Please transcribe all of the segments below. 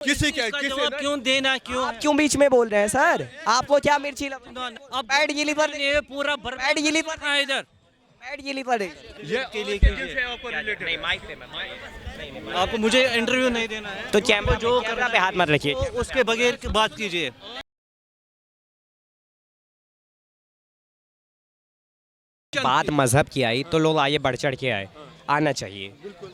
किसी के इसका किसी जवाब क्यों देना, क्यों आप क्यों बीच में बोल रहे हैं सर? आपको क्या मिर्ची अब बैठ गिली पर ये पूरा बैठ गिली पर हाँ इधर बैठ गिली पर ये के लिए आपके जिनसे आपको related है। आपको मुझे इंटरव्यू नहीं देना है, तो कैमरा जो कैमरा पे हाथ मत रखिए। तो उसके बगैर की बात कीजिए। बात मजहब की आई तो लोग आगे बढ़ चढ़ के आए। आना चाहिए,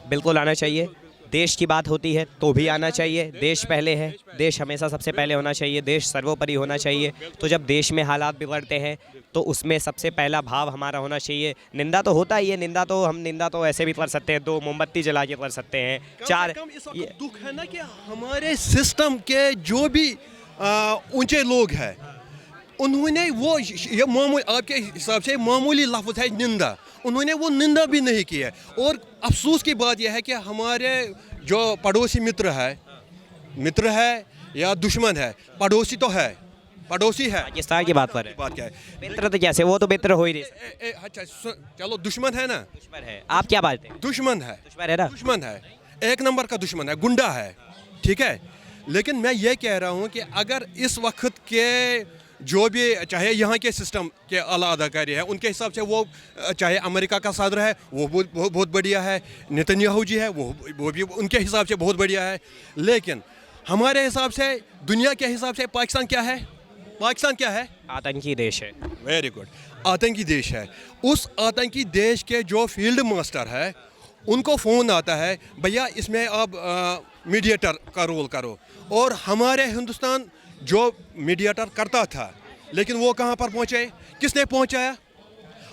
बिल्कुल आना चाहिए। देश की बात होती है तो भी आना चाहिए। देश पहले है, देश हमेशा सबसे पहले होना चाहिए, देश सर्वोपरि होना चाहिए। तो जब देश में हालात बिगड़ते हैं तो उसमें सबसे पहला भाव हमारा होना चाहिए। निंदा तो होता ही है, निंदा तो ऐसे भी कर सकते हैं, 2 मोमबत्ती जला के कर सकते हैं, कम से 4 कम इस वक्त दुख है ना कि हमारे सिस्टम के जो भी ऊंचे लोग हैं उन्होंने वो ये मामूली आपके हिसाब से मामूली लफ्ज़ है निंदा, उन्होंने वो निंदा भी नहीं की है। और अफसोस की बात यह है कि हमारे जो पड़ोसी मित्र है या दुश्मन है, पड़ोसी तो है, पड़ोसी है। पाकिस्तान की बात पर है। बात क्या है? मित्र तो कैसे, वो तो मित्र हो ही नहीं सकते। अच्छा चलो दुश्मन है ना, दुश्मन है। आप क्या बात है? दुश्मन है, दुश्मन है ना? दुश्मन है, एक नंबर का दुश्मन है, गुंडा है, ठीक है। लेकिन मैं ये कह रहा हूँ कि अगर इस वक्त के जो भी चाहे यहाँ के सिस्टम के आला अधिकारी है उनके हिसाब से वो चाहे अमेरिका का सदर है वो बहुत बढ़िया है, नेतन्याहू जी है वो भी उनके हिसाब से बहुत बढ़िया है। लेकिन हमारे हिसाब से, दुनिया के हिसाब से पाकिस्तान क्या है? पाकिस्तान क्या है? आतंकी देश है। वेरी गुड, आतंकी देश है। उस आतंकी देश के जो फील्ड मास्टर है उनको फ़ोन आता है, भैया इसमें आप मीडिएटर का रोल करो। और हमारे हिंदुस्तान जो मीडिएटर करता था, लेकिन वो कहाँ पर पहुँचे? किसने पहुँचाया?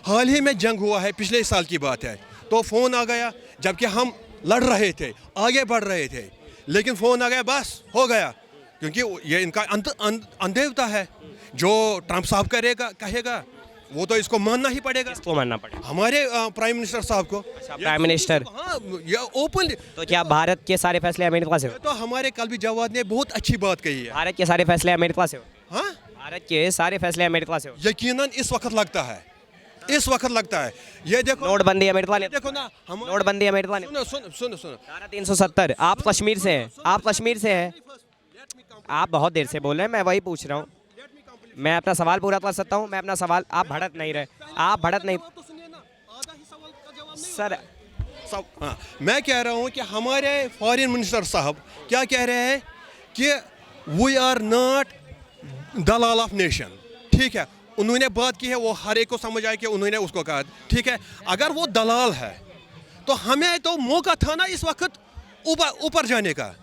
हाल ही में जंग हुआ है, पिछले साल की बात है, तो फ़ोन आ गया जबकि हम लड़ रहे थे, आगे बढ़ रहे थे, लेकिन फ़ोन आ गया, बस हो गया। क्योंकि ये इनका अंधेवता है, जो ट्रंप साहब कहेगा वो तो इसको मानना ही पड़ेगा। इसको मानना पड़ेगा हमारे प्राइम मिनिस्टर साहब को। Prime minister. हाँ, ये ओपन। तो क्या भारत के सारे फैसले अमेरिका से हो? तो हमारे कल्बी जवाद ने बहुत अच्छी बात कही है। भारत के सारे फैसले अमेरिका से हो? हाँ, भारत के सारे फैसले अमेरिका से हो? यकीनन इस वक्त लगता है, इस वक्त लगता है। ये देखो नोटबंदी अमेरिका ने, देखो ना, हम नोटबंदी अमेरिका ने। सुनो धारा 370। आप कश्मीर से हैं, आप कश्मीर से हैं। आप बहुत देर से बोल रहे हैं, मैं वही पूछ रहा हूँ। मैं अपना सवाल पूरा कर सकता हूँ? मैं अपना सवाल, आप भड़क नहीं रहे, आप भड़क नहीं सर। हाँ, मैं कह रहा हूँ कि हमारे फॉरेन मिनिस्टर साहब क्या कह रहे हैं कि वी आर नॉट दलाल ऑफ नेशन, ठीक है। उन्होंने बात की है, वो हर एक को समझ आए कि उन्होंने उसको कहा, ठीक है। अगर वो दलाल है तो हमें तो मौका था ना इस वक्त ऊपर जाने का।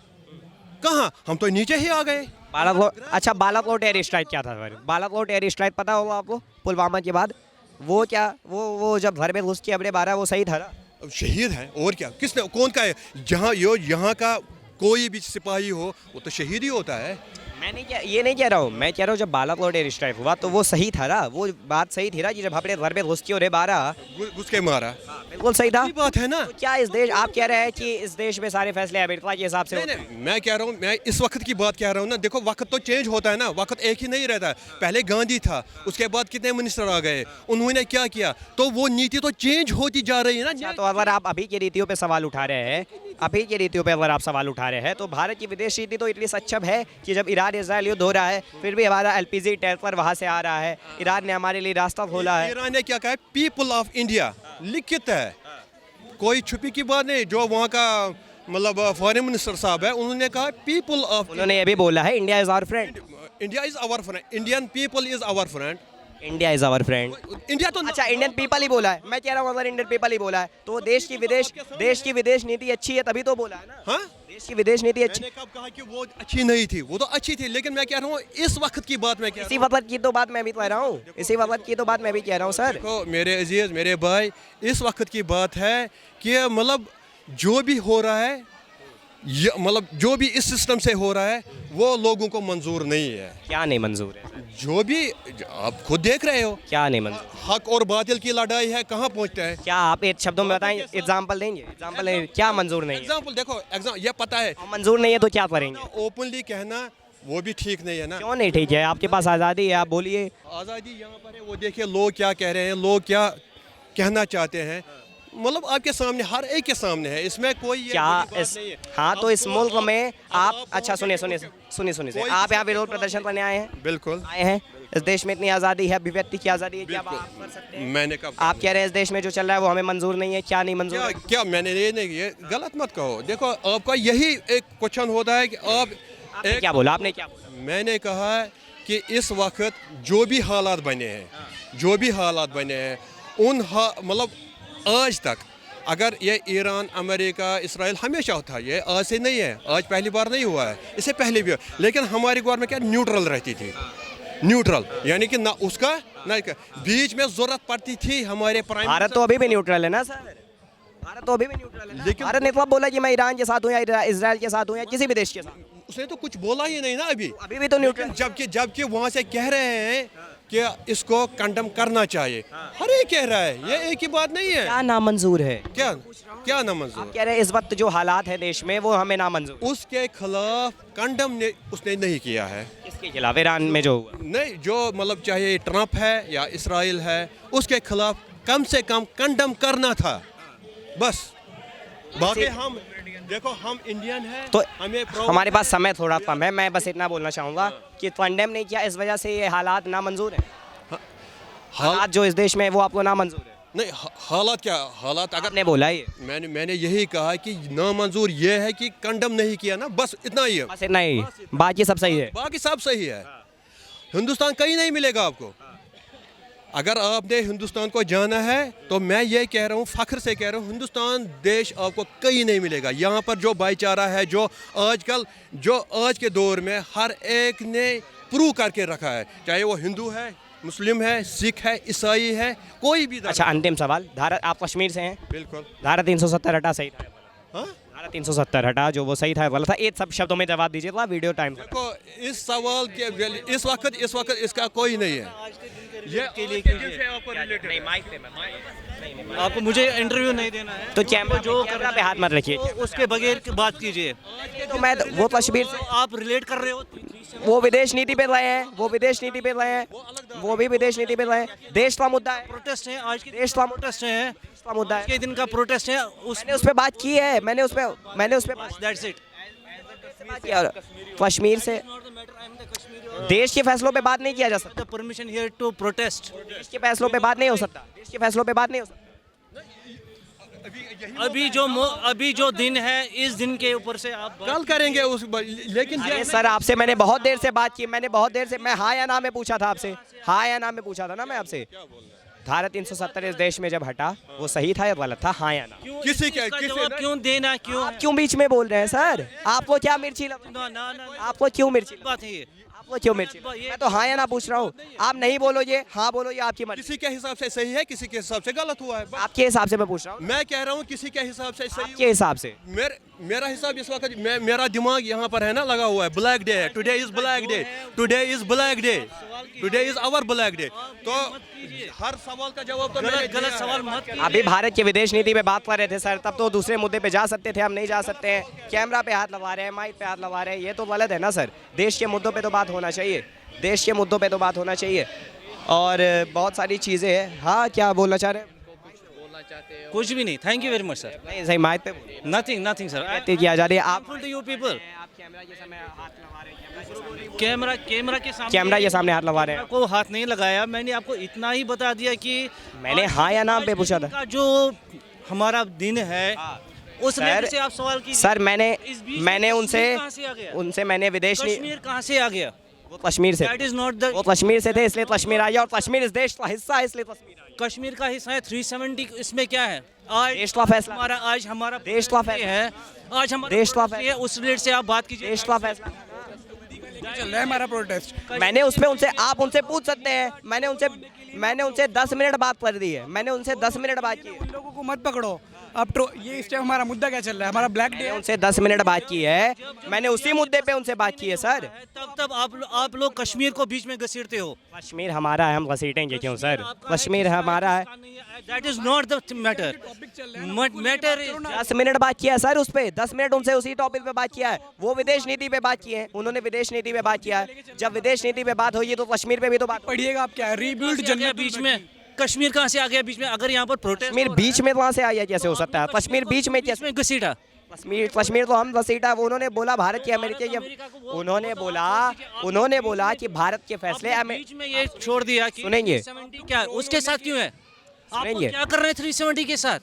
कहाँ, हम तो नीचे ही आ गए। अच्छा, बालाकोट एयर स्ट्राइक क्या था सर? बालाकोट एयर स्ट्राइक पता होगा आपको, पुलवामा के बाद? वो क्या, वो जब घर में घुस के अपने 12, वो सही था ना? शहीद है और क्या, किसने, कौन का है? जहाँ यहाँ का कोई भी सिपाही हो वो तो शहीद ही होता है। मैं ये नहीं कह रहा हूँ, मैं कह रहा हूँ जब बालाकोट एयर स्ट्राइक हुआ तो वो सही था ना? वो बात सही थी ना कि जब अपने घर में घुस के और 12 घुस के मारा, बिल्कुल सही था। बात है ना। तो क्या इस देश, आप कह रहे हैं कि इस देश में सारे फैसले अमेरिका के हिसाब से होते हैं? मैं कह रहा हूँ, मैं इस वक्त की बात कह रहा हूँ ना। देखो वक्त तो चेंज होता है ना, वक्त एक ही नहीं रहता है। पहले गांधी था, उसके बाद कितने मिनिस्टर आ गए, उन्होंने क्या किया, तो वो नीति तो चेंज होती जा रही है ना। तो अगर आप अभी की नीतियों पे सवाल उठा रहे हैं, अभी की नीतियों पे अगर आप सवाल उठा रहे हैं, तो भारत की विदेश नीति तो इतनी सक्षम है कि जब ईरान इजराइल युद्ध हो रहा है फिर भी हमारा LPG टैंकर वहाँ से आ रहा है। ईरान ने हमारे लिए रास्ता खोला है। ईरान ने क्या कहा है? पीपल ऑफ इंडिया लिखित है, कोई छुपी की बात नहीं। जो वहाँ का मतलब फॉरेन मिनिस्टर साहब है, उन्होंने कहा पीपल ऑफ, उन्होंने ये भी बोला है India is our friend, India is our friend, Indian people is our friend, India is our friend. India तो अच्छा, इंडियन पीपल ही बोला है। मैं कह रहा हूँ अगर इंडियन पीपल ही बोला है तो देश की विदेश नीति अच्छी है तभी तो बोला है ना। हाँ, देश की विदेश नीति अच्छी। मैंने कब कहा कि वो अच्छी नहीं थी? वो तो अच्छी थी, लेकिन मैं कह रहा हूँ इस वक्त की बात मैं कह रहा हूँ। इसी वक्त की तो बात मैं भी कह रहा हूँ, इसी वक्त की तो बात मैं भी कह रहा हूँ सर। देखो मेरे अजीज, मेरे भाई, इस वक्त की बात है कि मतलब जो भी हो रहा है, मतलब जो भी इस सिस्टम से हो रहा है वो लोगों को मंजूर नहीं है। क्या नहीं मंजूर है? जो भी आप खुद देख रहे हो, क्या नहीं मंजूर? हक और बातिल की लड़ाई है, कहाँ पहुँचता है। क्या आप एक शब्दों में बताएं, एग्जाम्पल देंगे? एग्जाम्पल क्या मंजूर नहीं है? एग्जाम्पल देखो, ये पता है मंजूर नहीं है तो क्या करेंगे? ओपनली कहना वो भी ठीक नहीं है ना। क्यों नहीं ठीक है? आपके पास आज़ादी है, आप बोलिए। आज़ादी यहाँ पर है, वो देखिए लोग क्या कह रहे हैं, लोग क्या कहना चाहते हैं, मतलब आपके सामने, हर एक के सामने है, इसमें कोई ये क्या बड़ी बात इस नहीं है। हाँ तो इस मुल्क में आप आप अच्छा सुनिए सुनिए सुनिए सुनिए कोई आप यहाँ विरोध प्रदर्शन करने आए हैं? बिल्कुल आए हैं। इस देश में इतनी आज़ादी है, अभिव्यक्ति की आज़ादी है, क्या आप कर सकते हैं? मैंने कब आप कह रहे हैं इस देश में जो चल रहा है वो हमें मंजूर नहीं है, क्या नहीं मंजूर क्या है? क्या मैंने ये गलत मत कहो। देखो आपका यही एक क्वेश्चन होता है कि आप आपने क्या बोला, आपने क्या बोला? मैंने कहा है कि इस वक्त जो भी हालात बने हैं, जो भी हालात बने हैं, मतलब आज तक अगर ये ईरान, अमेरिका, इसराइल हमेशा होता है, ये आज से नहीं है, आज पहली बार नहीं हुआ है, इससे पहले भी हुआ। लेकिन हमारी गवर्नमेंट क्या न्यूट्रल रहती थी, न्यूट्रल, यानी कि ना उसका ना इसका, बीच में जरूरत पड़ती थी हमारे प्राइम भारत तो अभी भी न्यूट्रल है ना सर, भारत तो अभी भी न्यूट्रल है ना? लेकिन- भारत ने तो अब बोला कि मैं ईरान के साथ हूँ या इसराइल के साथ हूँ या किसी भी देश के साथ, उसने तो कुछ बोला ही नहीं ना अभी। अभी भी तो न्यूट्रल। जबकि वहाँ से कह रहे हैं कि इसको कंडम करना चाहिए, हर एक कह रहा है, ये एक ही बात नहीं है। क्या नामंजूर है? क्या क्या नामंजूर? आप कह रहे हैं इस वक्त जो हालात है देश में वो हमें नामंजूर है। उसके खिलाफ कंडम ने उसने नहीं किया है। किसके खिलाफ? ईरान में जो हुआ। नहीं, जो मतलब चाहे ट्रंप है या इसराइल है, उसके खिलाफ कम से कम कंडम करना था, बस। बाकी हम देखो, हम इंडियन हैं, तो हमें हमारे पास समय थोड़ा कम है, मैं बस इतना बोलना चाहूँगा कि कंडेम नहीं किया, इस वजह से ये हालात नामंजूर है। हालात जो इस देश में है वो आपको नामंजूर है? नहीं, हालात क्या हालात, अगर आपने बोला ये, मैंने यही कहा कि नामंजूर ये है कि कंडम नहीं किया ना, बस इतना ही है। बस इतना ही, बाकी सब सही है। बाकी सब सही है। हिंदुस्तान कहीं नहीं मिलेगा आपको। अगर आपने हिंदुस्तान को जाना है तो मैं ये कह रहा हूँ, फ़ख्र से कह रहा हूँ, हिंदुस्तान देश आपको कहीं नहीं मिलेगा। यहाँ पर जो भाईचारा है, जो आज के दौर में हर एक ने प्रूव करके रखा है, चाहे वो हिंदू है, मुस्लिम है, सिख है, ईसाई है, कोई भी। अच्छा, अंतिम सवाल, धारा, आप कश्मीर से हैं? बिल्कुल। धारा 370 हटा सही था? हाँ, धारा 370 हटा, जो वो सही था गलत था, एक सब शब्दों में जवाब दीजिए, थोड़ा वीडियो टाइम। देखो, इस सवाल के इस वक्त इसका कोई नहीं है। ये के लिए नहीं, माइक पे आपको मुझे इंटरव्यू नहीं देना है, तो कैमरा जो कैमरा पे हाथ मत रखिए। तो उसके बगैर की बात कीजिए। तो मैं वो कश्मीर से, आप रिलेट कर रहे हो, वो विदेश नीति पे रहे हैं, वो विदेश नीति पे रहे हैं, वो भी विदेश नीति पे रहे हैं। देश का मुद्दा है, प्रोटेस्ट है आज की, देश का प्रोटेस्ट है, देश का मुद्दा है। के दिन का प्रोटेस्ट है, मैंने उस पर बात की है, मैंने उस पर दैट्स इट। बात किया। कश्मीर से देश के फैसलों पे बात नहीं किया जा सकता, the permission here to protest. देश के फैसलों पे बात नहीं हो सकता, देश के फैसलों पे बात नहीं हो सकता। अभी जो दिन है, इस दिन के ऊपर से आप कल करेंगे लेकिन अरे सर, आपसे मैंने बहुत देर से बात की, मैंने बहुत देर से, मैं हाँ या ना में पूछा था आपसे, हाँ या ना में पूछा था ना मैं आपसे। धारा 370 इस देश में जब हटा, वो सही था या गलत था, हाँ या ना? किसी जवाब क्यों देना, क्यों? आप क्यों बीच में बोल रहे हैं सर? आपको क्या मिर्ची लग, ना आपको क्यों मिर्ची लग? बात है ये। आपको क्यों मिर्ची लग? मैं तो हाँ या ना पूछ रहा हूँ, आप नहीं बोलोगे, हाँ बोलो, ये आपकी मर्जी। किसी के हिसाब से सही है, किसी के हिसाब से गलत हुआ है। आपके हिसाब से मैं पूछ रहा हूँ, मैं कह रहा हूँ किसी के हिसाब से सही। आपके हिसाब से। मेरा हिसाब इस वक्त, मेरा दिमाग यहाँ पर है ना, लगा हुआ है। ब्लैक डे है, today is black day, today is black day, today is our black day. तो हर सवाल का जवाब तो मैंने गलत दिया है। सवाल मत कीजिए। अभी भारत की विदेश नीति पे बात कर रहे थे सर, तब तो दूसरे मुद्दे पे जा सकते थे, हम नहीं जा सकते हैं। कैमरा पे हाथ लगा रहे हैं, माइक पे हाथ लगा रहे हैं, ये तो गलत है ना सर। देश के मुद्दों पे तो बात होना चाहिए, देश के मुद्दों पे तो बात होना चाहिए। और बहुत सारी चीज़ें हैं। हाँ, क्या बोलना चाह रहे हैं? कुछ भी नहीं, thank you very much sir. नहीं, सही माइक पे बोलिए। Nothing sir. बातें किया जा रही है। आप टू यू पीपल, आप कैमरा के सामने हाथ लगा रहे हैं, कैमरा कैमरा के सामने हाथ लगा रहे हैं। को हाथ नहीं लगाया, मैंने आपको इतना ही बता दिया कि मैंने हाँ या ना पे पूछा था का जो हमारा दिन है, उस सर, लेवल से आप सवाल कीजिए। सर मैंने इस बीच में मैंने उनसे कश्मीर कहाँ से आ गया? उनसे मैंने विदेश नहीं, कश्मीर कहाँ से आ गया? वो कश्मीर से, दैट इज नॉट द, वो कश्मीर से थे इसलिए कश्मीर आया, और कश्मीर इस देश का हिस्सा है इसलिए कश्मीर आया। कश्मीर का हिस्सा है। 370 इसमें क्या है? आज देश का फैसला, आज हमारा देश का फैसला है, आज हमारा देश का है, उस रिलेट से आप बात कीजिए। देश का फैसला चल रहा है हमारा प्रोटेस्ट। मैंने उसमें उनसे, आप उनसे पूछ सकते हैं, मैंने उनसे 10 मिनट बात कर दी है, मैंने उनसे 10 मिनट बात की है। उन लोगों को मत पकड़ो। अब ये इस टाइम हमारा मुद्दा क्या चल रहा है? हमारा ब्लैक डे मैंने है। उनसे 10 मिनट बात की है, मैंने उसी मुद्दे पे उनसे बात की है सर। तब आप लोग कश्मीर को बीच में घसीटते हो। कश्मीर हमारा है, हम घसीटेंगे क्यों सर? कश्मीर हमारा है। That is not the matter. Matter is 10 minute बात किया है सर उस पे, 10 मिनट उनसे उसी टॉपिक पे बात किया है। वो विदेश नीति पे बात की है, उन्होंने विदेश नीति पे बात किया है। जब विदेश नीति पे बात होगी तो कश्मीर पे भी तो बात। पढ़िएगा आप क्या है, रीबिल्ड जन्नत बीच में कश्मीर कहाँ से आ गया बीच में? अगर यहाँ पर प्रोटेस्ट कश्मीर बीच में वहाँ से आया, कैसे हो सकता है? कश्मीर बीच में कैसे? में घसीटा। कश्मीर तो हम घसीटा, वो उन्होंने बोला भारत के अमेरिका उन्होंने बोला कि भारत के फैसले बीच में ये छोड़ दिया कि सुनेंगे। 370 क्या उसके साथ क्यों है? आप सुनेंगे। क्या कर रहे हैं 370 के साथ?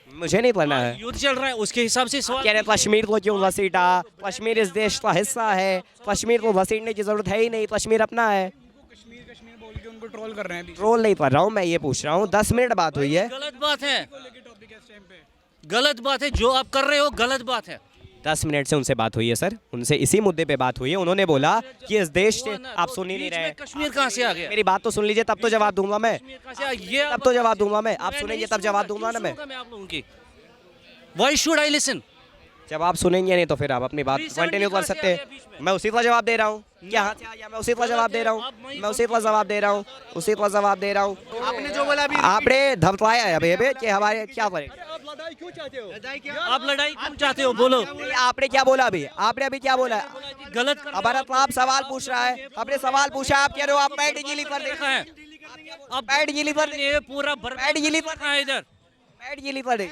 मुझे नहीं पता है। युद्ध चल रहा है उसके हिसाब से सवाल। कह रहे कश्मीर को क्यों घसीटा? कश्मीर इस देश का हिस्सा है, कश्मीर को घसीटने की जरूरत है ही नहीं, कश्मीर अपना है। कश्मीर बोल के उनको ट्रोल कर रहे हैं अभी। ट्रोल नहीं कर रहा हूँ मैं, ये पूछ रहा हूँ 10 मिनट बात हुई है। गलत बात है, गलत बात है जो आप कर रहे हो, गलत बात है। 10 मिनट से उनसे बात हुई है सर, उनसे इसी मुद्दे पे बात हुई है। उन्होंने बोला कि इस देश से आप सुन ही नहीं रहे। कश्मीर कहाँ से आ गया? मेरी बात तो सुन लीजिए, तब तो जवाब दूंगा मैं। कश्मीर कहाँ से आ गया? तब तो जवाब दूंगा मैं, आप सुनेंगे तब जवाब दूंगा ना मैं। आप लोगों की Why should I listen? जब आप सुनेंगे नहीं तो फिर आप अपनी बात 370 कंटिन्यू कर कहाँ से सकते आ हैं। गया बीच में? मैं उसी का जवाब दे रहा हूँ। यहाँ से आया, मैं उसी का जवाब दे रहा हूँ। मैं उसी का जवाब दे रहा हूँ, उसी का जवाब दे रहा हूँ। आपने जो बोला अभी आपने धमकाया है अभी कि हमारे क्या करें? लड़ाई क्यों चाहते हो? आप लड़ाई क्यों चाहते हो? बोलो। आपने क्या बोला अभी? आपने अभी क्या बोला? गलत कर हमारा तो आप सवाल पूछ रहा है, आपने सवाल पूछा, आप कह रहे हो आप पैड गीली कर दे। रखा है। अब पैड गीली कर दे, ये पूरा पैड गीली कर रखा है इधर। पैड गीली कर दे।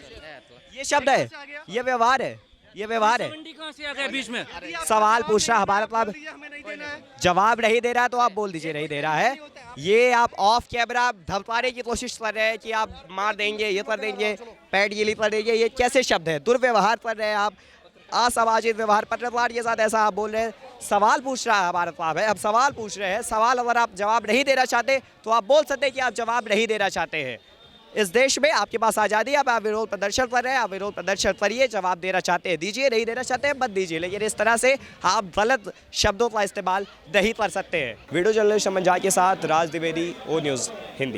ये शब्द है, ये व्यवहार है, ये व्यवहार है। मंडी कहाँ से आ गया बीच में? सवाल पूछ रहा हमारा तो आप जवाब नहीं दे रहा है तो आप बोल दीजिए नहीं दे रहा है। ये आप ऑफ कैमरा धमकाने की कोशिश कर रहे हैं कि आप मार देंगे, ये कर देंगे, पैड गीली कर देंगे। ये कैसे शब्द है? दुर्व्यवहार कर रहे हैं आप, असामाजिक व्यवहार पत्रकार के साथ ऐसा आप बोल रहे हैं। सवाल पूछ रहा है हमारा साहब है, अब सवाल पूछ रहे हैं। सवाल अगर आप जवाब नहीं देना चाहते तो आप बोल सकते हैं कि आप जवाब नहीं देना चाहते हैं। इस देश में आपके पास आज़ादी है, आप विरोध प्रदर्शन कर रहे हैं, आप विरोध प्रदर्शन करिए। जवाब देना चाहते हैं दीजिए, नहीं देना चाहते हैं मत दीजिए, लेकिन इस तरह से आप गलत शब्दों का इस्तेमाल नहीं कर सकते हैं। वीडियो जर्नलिस्ट अमन झा के साथ राज द्विवेदी, ओ न्यूज़ हिंदी।